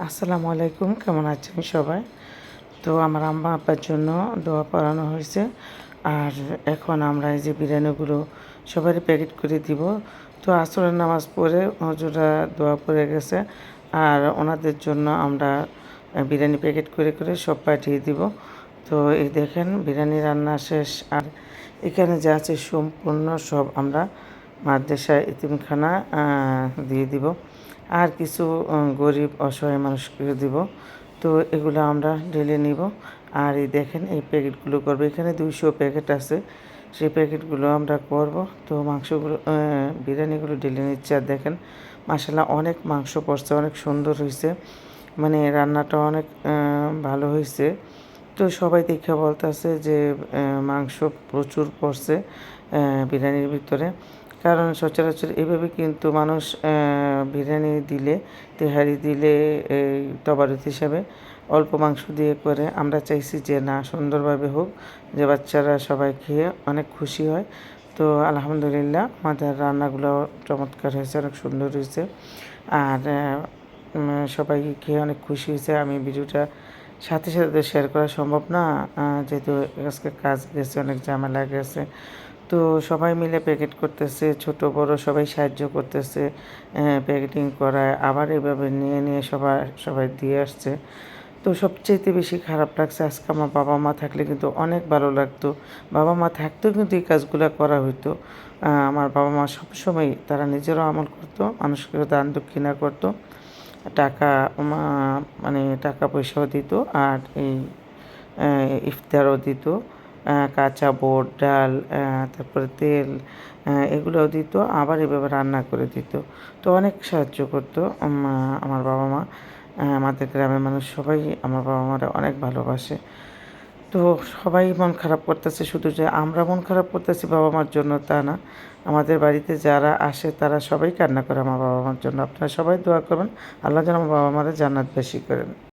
আসসালামু আলাইকুম, কেমন আছেন সবাই? তো আমার আম্মা আব্বার জন্য দোয়া পড়ানো হয়েছে। আর এখন আমরা এই যে বিরিয়ানিগুলো সবারই প্যাকেট করে দিব। তো আসরের নামাজ পড়ে হুজুররা দোয়া পড়ে গেছে। আর ওনাদের জন্য আমরা বিরিয়ানি প্যাকেট করে করে সব পাঠিয়ে দিব। তো এই দেখেন বিরিয়ানি রান্না শেষ। আর এখানে যা আছে সম্পূর্ণ সব আমরা মাদ্রাসা এতিমখানা দিয়ে দিব। আর কিছু গরিব অসহায় মানুষকে দিব। তো এগুলো আমরা ঢেলে নিব। আর এই দেখেন এই প্যাকেটগুলো করবো। এখানে 200 প্যাকেট আছে, সেই প্যাকেটগুলো আমরা করব। তো মাংসগুলো বিরিয়ানিগুলো ঢেলে নিচ্ছি। আর দেখেন মাশাআল্লাহ অনেক মাংস পড়ছে, অনেক সুন্দর হয়েছে, মানে রান্নাটা অনেক ভালো হয়েছে। তো সবাই দেখে বলতেছে যে মাংস প্রচুর পড়ছে বিরিয়ানির ভিতরে। কারণ সচরাচর এভাবে কিন্তু মানুষ বিরিয়ানি দিলে, তেহারি দিলে এই তবারত হিসাবে অল্প মাংস দিয়ে করে। আমরা চাইছি যে না, সুন্দরভাবে হোক, যে বাচ্চারা সবাই খেয়ে অনেক খুশি হয়। তো আলহামদুলিল্লাহ আমাদের রান্নাগুলো চমৎকার হয়েছে, অনেক সুন্দর হয়েছে। আর সবাই খেয়ে অনেক খুশি হয়েছে। আমি ভিডিওটা সাথে সাথে শেয়ার করা সম্ভব না, যেহেতু আজকে কাজ গেছে, অনেক ঝামেলা গেছে। তো সবাই মিলে প্যাকেট করতেছে, ছোট বড় সবাই সাহায্য করতেছে প্যাকেটিং করায়। আবার এভাবে নিয়ে নিয়ে সবাই দিয়ে আসছে। তো সবচাইতে বেশি খারাপ লাগছে আজকে আমার বাবা মা থাকলে কিন্তু অনেক ভালো লাগতো। বাবা মা থাকতেও কিন্তু এই কাজগুলো করা হইতো। আমার বাবা মা সবসময় তারা নিজেরও আমল করতো, মানুষকে দান দক্ষিণা করতো, টাকা মানে টাকা পয়সাও দিত। আর এই ইফতারও দিত, কাঁচা বুট, ডাল, তারপরে তেল, এগুলোও দিত। আবার এভাবে রান্না করে দিত। তো অনেক সাহায্য করতো আমার বাবা মা। আমাদের গ্রামের মানুষ সবাই আমার বাবা মারা অনেক ভালোবাসে। তো সবাই মন খারাপ করতেছে, শুধু যে আমরা মন খারাপ করতেছি বাবা মার জন্য তা না। আমাদের বাড়িতে যারা আসে তারা সবাই কান্না করে আমার বাবা মার জন্য। আপনারা সবাই দোয়া করবেন, আল্লাহ যেন আমার বাবা মারে জান্নাতবাসী করেন।